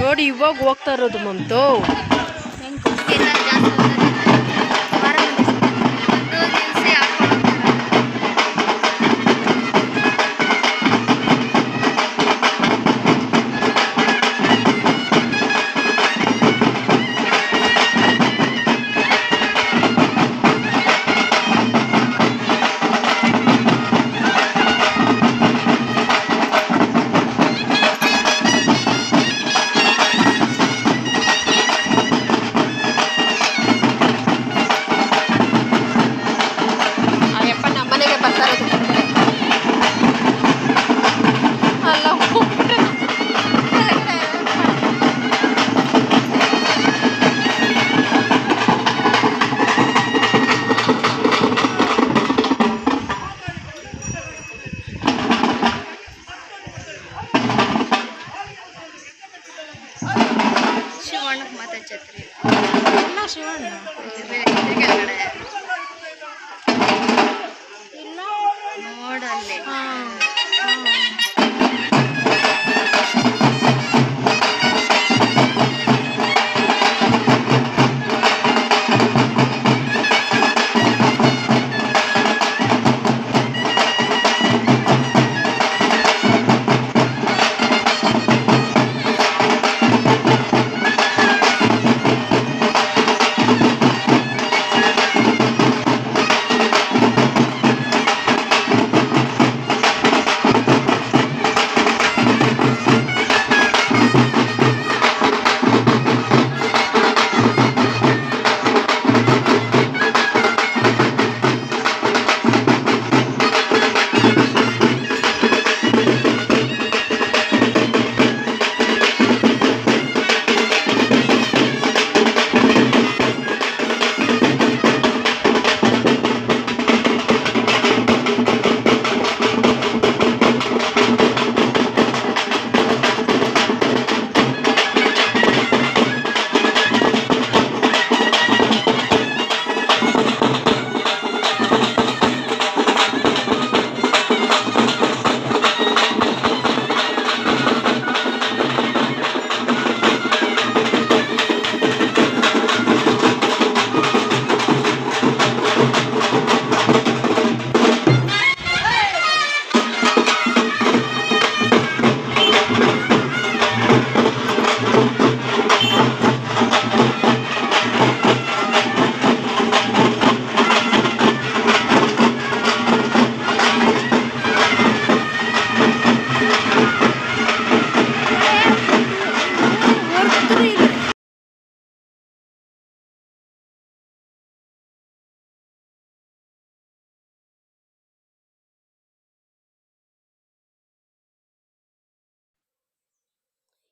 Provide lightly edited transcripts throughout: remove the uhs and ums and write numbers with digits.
ನೋಡಿ ಇವಾಗ ಹೋಗ್ತಾ ಇರೋದು ಮಮತು. ಛತ್ರಿ ಎಲ್ಲ ಶಿವಣ್ಣ ಕೆಳಗಡೆ ನೋಡಲ್ಲಿ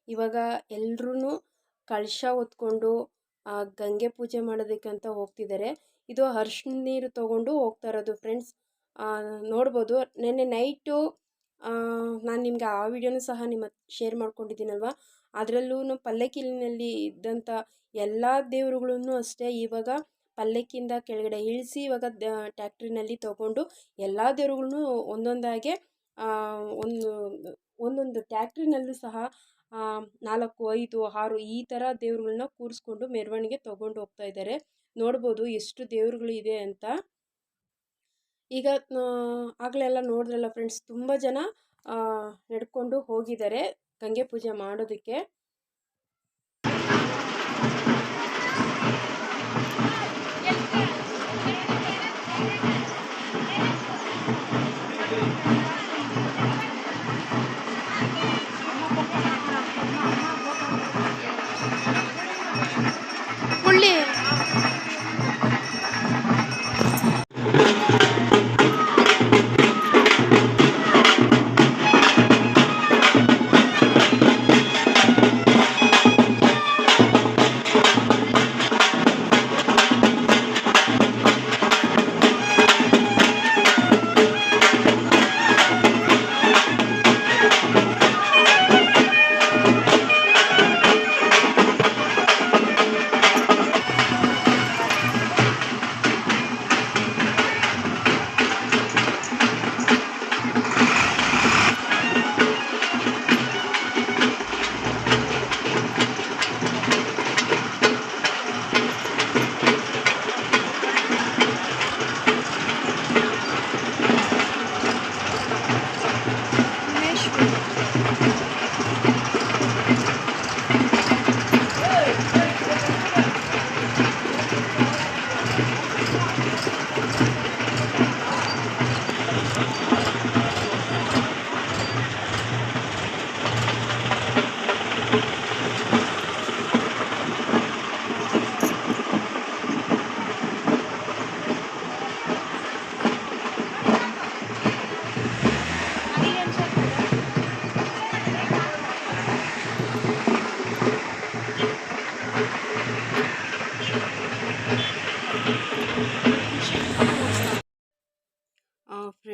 ಇವಾಗ ಎಲ್ರೂ ಕಳಶ ಹೊತ್ಕೊಂಡು ಗಂಗೆ ಪೂಜೆ ಮಾಡೋದಕ್ಕಂತ ಹೋಗ್ತಿದ್ದಾರೆ. ಇದು ಅರ್ಶಿನ ನೀರು ತಗೊಂಡು ಹೋಗ್ತಾ ಇರೋದು ಫ್ರೆಂಡ್ಸ್. ನೋಡ್ಬೋದು ನೆನ್ನೆ ನೈಟು ನಾನು ನಿಮಗೆ ಆ ವಿಡಿಯೋನೂ ಸಹ ನಿಮ್ಮ ಶೇರ್ ಮಾಡ್ಕೊಂಡಿದ್ದೀನಲ್ವ. ಅದರಲ್ಲೂ ಪಲ್ಲಕ್ಕಿನಲ್ಲಿ ಇದ್ದಂಥ ಎಲ್ಲ ದೇವರುಗಳನ್ನೂ ಅಷ್ಟೇ ಇವಾಗ ಪಲ್ಲಕ್ಕಿಯಿಂದ ಕೆಳಗಡೆ ಇಳಿಸಿ ಇವಾಗ ಟ್ಯಾಕ್ಟ್ರಿನಲ್ಲಿ ತಗೊಂಡು ಎಲ್ಲ ದೇವರುಗಳನ್ನೂ ಒಂದೊಂದಾಗೆ ಒಂದೊಂದು ಟ್ಯಾಕ್ಟ್ರಿನಲ್ಲೂ ಸಹ 4, 5, 6 ಈ ಥರ ದೇವ್ರುಗಳನ್ನ ಕೂರಿಸ್ಕೊಂಡು ಮೆರವಣಿಗೆ ತೊಗೊಂಡು ಹೋಗ್ತಾ ಇದ್ದಾರೆ. ನೋಡ್ಬೋದು ಎಷ್ಟು ದೇವ್ರುಗಳು ಇದೆ ಅಂತ. ಈಗ ಆಗಲೆಲ್ಲ ನೋಡಿದ್ರಲ್ಲ ಫ್ರೆಂಡ್ಸ್, ತುಂಬ ಜನ ನಡ್ಕೊಂಡು ಹೋಗಿದ್ದಾರೆ ಗಂಗೆ ಪೂಜೆ ಮಾಡೋದಕ್ಕೆ.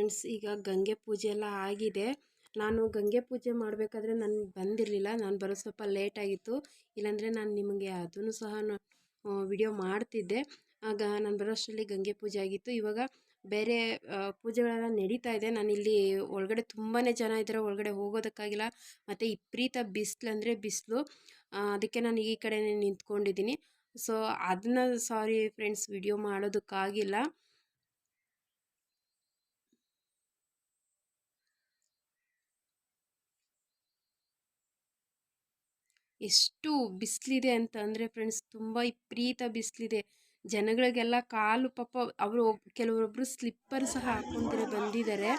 ಫ್ರೆಂಡ್ಸ್, ಈಗ ಗಂಗೆ ಪೂಜೆ ಎಲ್ಲ ಆಗಿದೆ. ನಾನು ಗಂಗೆ ಪೂಜೆ ಮಾಡಬೇಕಾದ್ರೆ ನನಗೆ ಬಂದಿರಲಿಲ್ಲ. ನಾನು ಬರೋ ಸ್ವಲ್ಪ ಲೇಟ್ ಆಗಿತ್ತು. ಇಲ್ಲಾಂದರೆ ನಾನು ನಿಮಗೆ ಅದನ್ನು ಸಹ ವಿಡಿಯೋ ಮಾಡ್ತಿದ್ದೆ. ಆಗ ನಾನು ಬರೋಷ್ಟರಲ್ಲಿ ಗಂಗೆ ಪೂಜೆ ಆಗಿತ್ತು. ಇವಾಗ ಬೇರೆ ಪೂಜೆಗಳೆಲ್ಲ ನಡೀತಾ ಇದೆ. ನಾನಿಲ್ಲಿ ಒಳಗಡೆ ತುಂಬಾ ಜನ ಇದ್ದಾರೆ, ಒಳಗಡೆ ಹೋಗೋದಕ್ಕಾಗಿಲ್ಲ. ಮತ್ತು ವಿಪರೀತ ಬಿಸಿಲು ಅಂದರೆ ಬಿಸಿಲು. ಅದಕ್ಕೆ ನಾನು ಈ ಕಡೆನೇ ನಿಂತ್ಕೊಂಡಿದ್ದೀನಿ. ಸೊ ಅದನ್ನ ಸಾರಿ ಫ್ರೆಂಡ್ಸ್, ವಿಡಿಯೋ ಮಾಡೋದಕ್ಕಾಗಿಲ್ಲ. ಎಷ್ಟು ಬಿಸಿಲಿದೆ ಅಂತ ಅಂದರೆ ಫ್ರೆಂಡ್ಸ್, ತುಂಬ ವಿಪರೀತ ಬಿಸಿಲಿದೆ. ಜನಗಳಿಗೆಲ್ಲ ಕಾಲು ಪಾಪ ಅವರು ಕೆಲವೊಬ್ಬರು ಸ್ಲಿಪ್ಪರ್ ಸಹ ಹಾಕ್ಕೊಂತಾರೆ ಬಂದಿದ್ದಾರೆ.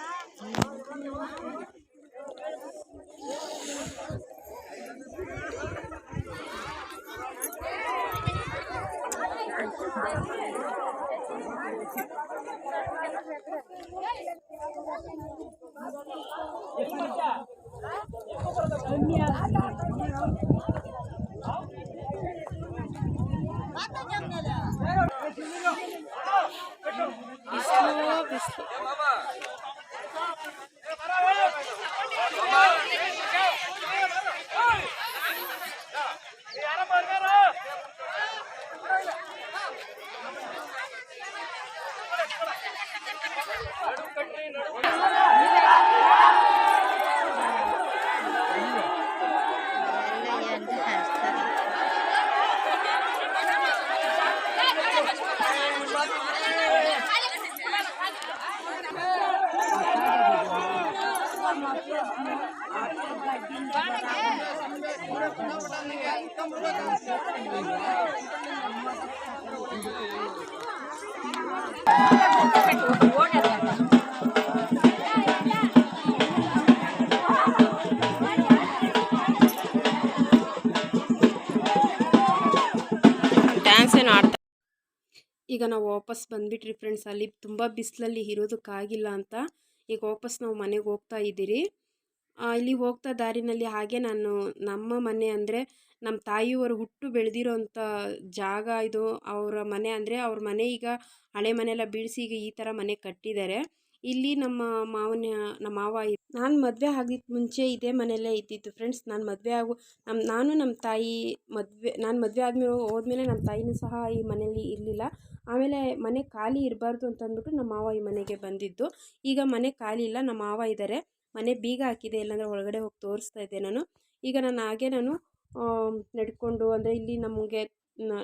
ಡ್ಯಾನ್ಸ್ ಏನು ಆಡ್ತಾ. ಈಗ ನಾವು ವಾಪಸ್ ಬಂದ್ಬಿಟ್ರಿ ಫ್ರೆಂಡ್ಸ್. ಅಲ್ಲಿ ತುಂಬ ಬಿಸಿಲಲ್ಲಿ ಇರೋದಕ್ಕಾಗಿಲ್ಲ ಅಂತ ಈಗ ವಾಪಸ್ ನಾವು ಮನೆಗೆ ಹೋಗ್ತಾ ಇದ್ದೀರಿ. ಇಲ್ಲಿ ಹೋಗ್ತಾ ದಾರಿನಲ್ಲಿ ಹಾಗೆ ನಾನು ನಮ್ಮ ಮನೆ ಅಂದರೆ ನಮ್ಮ ತಾಯಿಯವರು ಹುಟ್ಟು ಬೆಳೆದಿರೋಂಥ ಜಾಗ ಇದು. ಅವರ ಮನೆ ಅಂದರೆ ಅವ್ರ ಮನೆ ಈಗ ಹಳೆ ಮನೆಯೆಲ್ಲ ಬೀಳಿಸಿ ಈಗ ಈ ಥರ ಮನೆ ಕಟ್ಟಿದ್ದಾರೆ. ಇಲ್ಲಿ ನಮ್ಮ ಮಾವ ನಾನು ಮದುವೆ ಆಗಿದ್ದು ಮುಂಚೆ ಇದೇ ಮನೆಯಲ್ಲೇ ಇದ್ದಿದ್ದು ಫ್ರೆಂಡ್ಸ್. ನಾನು ನಮ್ಮ ತಾಯಿ ನಾನು ಮದುವೆ ಆದಮೇಲೆ ಹೋದ್ಮೇಲೆ ನಮ್ಮ ತಾಯಿನೂ ಸಹ ಈ ಮನೆಯಲ್ಲಿ ಇರಲಿಲ್ಲ. ಆಮೇಲೆ ಮನೆ ಖಾಲಿ ಇರಬಾರ್ದು ಅಂತ ಅಂದ್ಬಿಟ್ಟು ನಮ್ಮ ಮಾವ ಈ ಮನೆಗೆ ಬಂದಿದ್ದು. ಈಗ ಮನೆ ಖಾಲಿ ಇಲ್ಲ, ನಮ್ಮ ಮಾವ ಇದ್ದಾರೆ. ಮನೆ ಬೀಗ ಹಾಕಿದೆ, ಇಲ್ಲಾಂದರೆ ಒಳಗಡೆ ಹೋಗಿ ತೋರಿಸ್ತಾ ಇದ್ದೆ ನಾನು. ಈಗ ನಾನು ನಡ್ಕೊಂಡು ಅಂದರೆ ಇಲ್ಲಿ ನಮಗೆ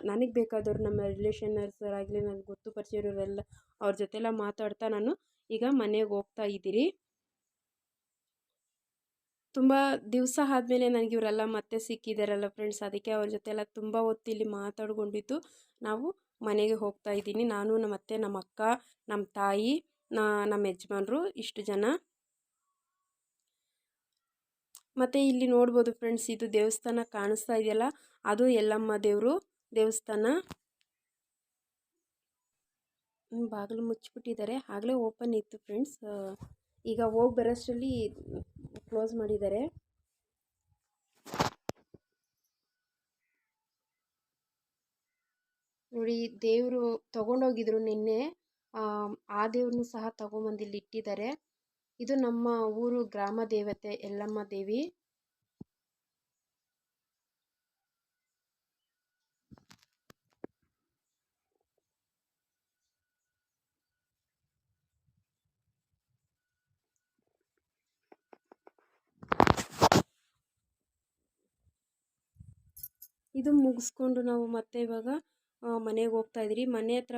ನನಗೆ ಬೇಕಾದವರು ನಮ್ಮ ರಿಲೇಷನರ್ಸ್ ಆಗಲಿ, ನನಗೆ ಗೊತ್ತು ಪರಿಚಯ ಇರೋರೆಲ್ಲ ಅವ್ರ ಜೊತೆಲ್ಲ ಮಾತಾಡ್ತಾ ನಾನು ಈಗ ಮನೆಗೆ ಹೋಗ್ತಾ ಇದ್ದೀರಿ. ತುಂಬ ದಿವಸ ಆದಮೇಲೆ ನನಗೆ ಇವರೆಲ್ಲ ಮತ್ತೆ ಸಿಕ್ಕಿದ್ದಾರಲ್ಲ ಫ್ರೆಂಡ್ಸ್. ಅದಕ್ಕೆ ಅವ್ರ ಜೊತೆ ಎಲ್ಲ ತುಂಬ ಹೊತ್ತು ಇಲ್ಲಿ ಮಾತಾಡ್ಕೊಂಡಿದ್ದು ನಾವು ಮನೆಗೆ ಹೋಗ್ತಾ ಇದ್ದೀನಿ. ನಾನು ನಮ್ಮ ಅತ್ತೆ, ನಮ್ಮ ಅಕ್ಕ, ನಮ್ಮ ತಾಯಿ, ನಮ್ಮ ಯಜಮಾನ್ರು, ಇಷ್ಟು ಜನ. ಮತ್ತು ಇಲ್ಲಿ ನೋಡ್ಬೋದು ಫ್ರೆಂಡ್ಸ್, ಇದು ದೇವಸ್ಥಾನ ಕಾಣಿಸ್ತಾ ಇದೆಯಲ್ಲ, ಅದು ಯಲ್ಲಮ್ಮ ದೇವರು ದೇವಸ್ಥಾನ. ಬಾಗಿಲು ಮುಚ್ಚಿಬಿಟ್ಟಿದ್ದಾರೆ, ಆಗಲೇ ಓಪನ್ ಇತ್ತು ಫ್ರೆಂಡ್ಸ್. ಈಗ ಹೋಗಿ ಬರೋಷ್ಟರಲ್ಲಿ ಕ್ಲೋಸ್ ಮಾಡಿದ್ದಾರೆ. ನೋಡಿ, ದೇವರು ತಗೊಂಡೋಗಿದ್ರು ನಿನ್ನೆ. ಆ ದೇವ್ರನ್ನೂ ಸಹ ತಗೊಂಬಂದು ಇಲ್ಲಿ ಇಟ್ಟಿದ್ದಾರೆ. ಇದು ನಮ್ಮ ಊರು ಗ್ರಾಮ ದೇವತೆ ಯಲ್ಲಮ್ಮ ದೇವಿ. ಇದು ಮುಗಿಸ್ಕೊಂಡು ನಾವು ಮತ್ತೆ ಇವಾಗ ಮನೆಗೆ ಹೋಗ್ತಾ ಇದ್ದೀರಿ. ಮನೆ ಹತ್ರ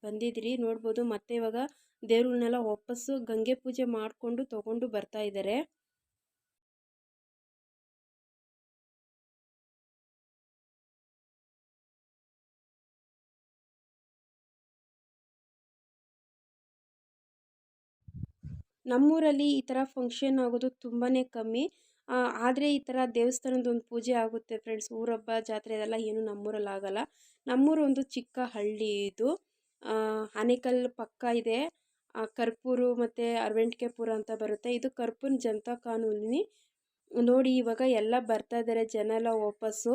ಬಂದಿದ್ದೀರಿ ನೋಡ್ಬೋದು. ಮತ್ತೆ ಇವಾಗ ದೇವ್ರನ್ನೆಲ್ಲ ವಾಪಸ್ಸು ಗಂಗೆ ಪೂಜೆ ಮಾಡಿಕೊಂಡು ತಗೊಂಡು ಬರ್ತಾ ಇದ್ದಾರೆ. ನಮ್ಮೂರಲ್ಲಿ ಈ ಥರ ಫಂಕ್ಷನ್ ಆಗೋದು ತುಂಬಾ ಕಮ್ಮಿ. ಆದರೆ ಈ ಥರ ದೇವಸ್ಥಾನದ ಒಂದು ಪೂಜೆ ಆಗುತ್ತೆ ಫ್ರೆಂಡ್ಸ್. ಊರಹಬ್ಬ ಜಾತ್ರೆ ಅದೆಲ್ಲ ಏನು ನಮ್ಮೂರಲ್ಲಿ ಆಗಲ್ಲ. ನಮ್ಮೂರು ಒಂದು ಚಿಕ್ಕ ಹಳ್ಳಿ ಇದು. ಆನೇಕಲ್ ಪಕ್ಕ ಇದೆ. ಕರ್ಪೂರು ಮತ್ತು ಅರವಂಟಿಕೆಪುರ ಅಂತ ಬರುತ್ತೆ. ಇದು ಕರ್ಪೂರ್ ಜನತಾ ಕಾಲೋನಿ. ನೋಡಿ, ಇವಾಗ ಎಲ್ಲ ಬರ್ತಾ ಇದ್ದಾರೆ ಜನ ಎಲ್ಲ ವಾಪಸ್ಸು.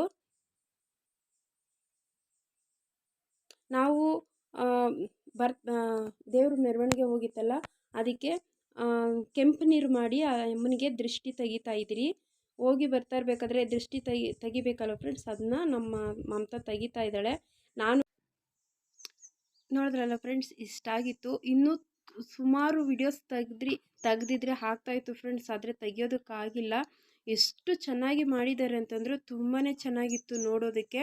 ನಾವು ದೇವ್ರ ಮೆರವಣಿಗೆ ಹೋಗಿತ್ತಲ್ಲ, ಅದಕ್ಕೆ ಕೆಂಪು ನೀರು ಮಾಡಿ ಆ ಅಮ್ಮನಿಗೆ ದೃಷ್ಟಿ ತೆಗಿತಾ ಇದ್ದೀರಿ. ಹೋಗಿ ಬರ್ತಾ ಇರಬೇಕಾದ್ರೆ ದೃಷ್ಟಿ ತೆಗಿಬೇಕಲ್ವ ಫ್ರೆಂಡ್ಸ್, ಅದನ್ನ ನಮ್ಮ ಮಮತಾ ತೆಗಿತಾ ಇದ್ದಾಳೆ. ನಾನು ನೋಡಿದ್ರಲ್ಲ ಫ್ರೆಂಡ್ಸ್, ಇಷ್ಟಾಗಿತ್ತು. ಇನ್ನೂ ಸುಮಾರು ವಿಡಿಯೋಸ್ ತೆಗ್ದಿದ್ರೆ ಆಗ್ತಾಯಿತ್ತು ಫ್ರೆಂಡ್ಸ್, ಆದರೆ ತೆಗಿಯೋದಕ್ಕಾಗಿಲ್ಲ. ಎಷ್ಟು ಚೆನ್ನಾಗಿ ಮಾಡಿದ್ದಾರೆ ಅಂತಂದರೆ ತುಂಬಾ ಚೆನ್ನಾಗಿತ್ತು ನೋಡೋದಕ್ಕೆ.